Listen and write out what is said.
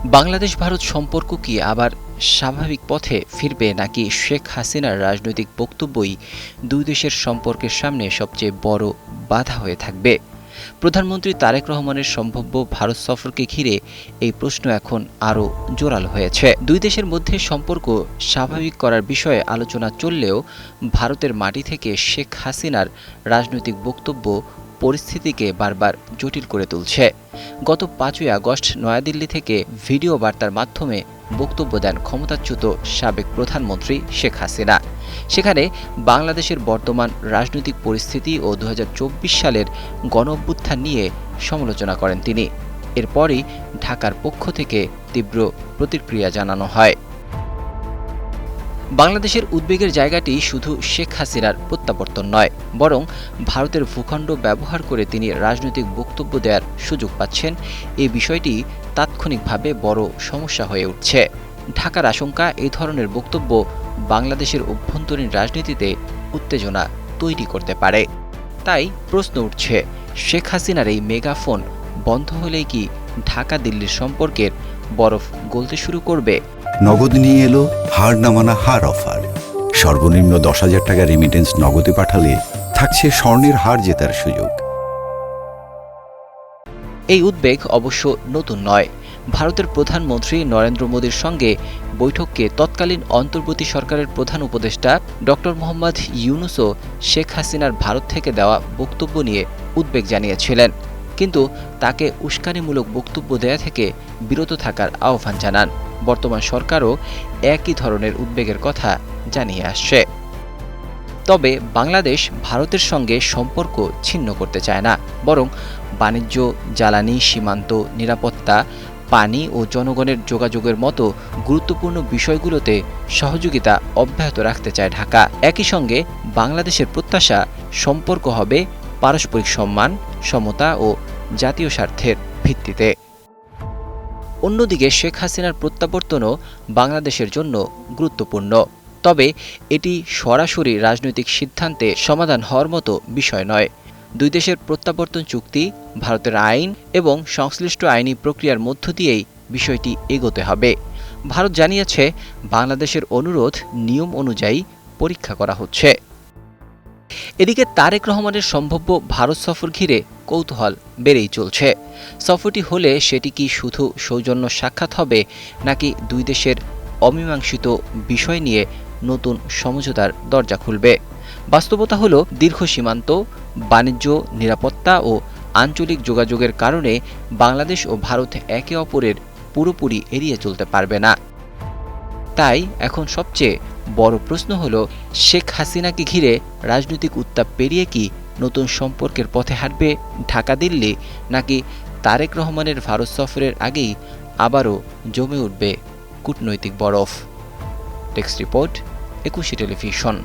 বাংলাদেশ ভারত সম্পর্ক কি আবার স্বাভাবিক পথে ফিরবে, নাকি শেখ হাসিনার রাজনৈতিক বক্তব্যই দুই দেশের সম্পর্কের সামনে সবচেয়ে বড় বাধা হয়ে থাকবে? প্রধানমন্ত্রী তারেক রহমানের সম্ভাব্য ভারত সফরকে ঘিরে এই প্রশ্ন এখন আরও জোরালো হয়েছে। দুই দেশের মধ্যে সম্পর্ক স্বাভাবিক করার বিষয়ে আলোচনা চললেও ভারতের মাটি থেকে শেখ হাসিনার রাজনৈতিক বক্তব্য পরিস্থিতিকে বারবার জটিল করে তুলছে। গত ৫ই আগস্ট নয়াদিল্লি থেকে ভিডিও বার্তার মাধ্যমে বক্তব্য দেন ক্ষমতাচ্যুত সাবেক প্রধানমন্ত্রী শেখ হাসিনা। সেখানে বাংলাদেশের বর্তমান রাজনৈতিক পরিস্থিতি ও ২০২৪ সালের গণঅভ্যুত্থান নিয়ে সমালোচনা করেন তিনি। এরপরই ঢাকার পক্ষ থেকে তীব্র প্রতিক্রিয়া জানানো হয়। বাংলাদেশের উদ্বেগের জায়গাটি শুধু শেখ হাসিনার প্রত্যাবর্তন নয়, বরং ভারতের ভূখণ্ড ব্যবহার করে তিনি রাজনৈতিক বক্তব্য দেওয়ার সুযোগ পাচ্ছেন। এই বিষয়টি তাৎক্ষণিকভাবে বড় সমস্যা হয়ে উঠছে। ঢাকার আশঙ্কা, এই ধরনের বক্তব্য বাংলাদেশের অভ্যন্তরীণ রাজনীতিতে উত্তেজনা তৈরি করতে পারে। তাই প্রশ্ন উঠছে, শেখ হাসিনার এই মেগাফোন বন্ধ হলেই কি ঢাকা দিল্লির সম্পর্কের বরফ গলতে শুরু করবে? নগদ নিয়ে এলো হার না মানা হার অফার। সর্বনিম্ন ১০,০০০ টাকা রেমিটেন্স নগদে পাঠালে থাকছে স্বর্ণের হার জেতার সুযোগ। এই উদ্বেগ অবশ্য নতুন নয়। ভারতের প্রধানমন্ত্রী নরেন্দ্র মোদীর সঙ্গে বৈঠককে তৎকালীন অন্তর্বর্তী সরকারের প্রধান উপদেষ্টা ডক্টর মোহাম্মদ ইউনূসও শেখ হাসিনার ভারত থেকে দেওয়া বক্তব্য নিয়ে উদ্বেগ জানিয়েছিলেন, কিন্তু তাকে উস্কানিমূলক বক্তব্য দেয়া থেকে বিরত থাকার আহ্বান জানান। বর্তমান সরকারও একই ধরনের উদ্বেগের কথা জানিয়ে আসছে। তবে বাংলাদেশ ভারতের সঙ্গে সম্পর্ক ছিন্ন করতে চায় না, বরং বাণিজ্য, জ্বালানি, সীমান্ত নিরাপত্তা, পানি ও জনগণের যোগাযোগের মতো গুরুত্বপূর্ণ বিষয়গুলোতে সহযোগিতা অব্যাহত রাখতে চায় ঢাকা। একই সঙ্গে বাংলাদেশের প্রত্যাশা, সম্পর্ক হবে পারস্পরিক সম্মান, সমতা ও জাতীয় স্বার্থের ভিত্তিতে। অন্যদিকে শেখ হাসিনার প্রত্যাবর্তনও বাংলাদেশের জন্য গুরুত্বপূর্ণ, তবে এটি সরাসরি রাজনৈতিক সিদ্ধান্তে সমাধান হওয়ার মতো বিষয় নয়। দুই দেশের প্রত্যাবর্তন চুক্তি, ভারতের আইন এবং সংশ্লিষ্ট আইনি প্রক্রিয়ার মধ্য দিয়েই বিষয়টি এগোতে হবে। ভারত জানিয়েছে, বাংলাদেশের অনুরোধ নিয়ম অনুযায়ী পরীক্ষা করা হচ্ছে। এদিকে তারেক রহমানের সম্ভাব্য ভারত সফর ঘিরে কৌতূহল বেড়েই চলছে। সফরটি হলে সেটি কি শুধু সৌজন্য সাক্ষাৎ হবে, নাকি দুই দেশের অমীমাংসিত বিষয় নিয়ে নতুন সমঝোতার দরজা খুলবে? বাস্তবতা হলো, দীর্ঘ সীমান্ত, বাণিজ্য, নিরাপত্তা ও আঞ্চলিক যোগাযোগের কারণে বাংলাদেশ ও ভারত একে অপরের পুরোপুরি এড়িয়ে চলতে পারবে না। তাই এখন সবচেয়ে বড় প্রশ্ন হলো, শেখ হাসিনাকে ঘিরে রাজনৈতিক উত্তাপ পেরিয়ে কি নতুন সম্পর্কের পথে হাঁটবে ঢাকা দিল্লি, নাকি তারেক রহমানের ভারত সফরের আগেই আবারও জমে উঠবে কূটনৈতিক বরফ? Desk report, ২১ television.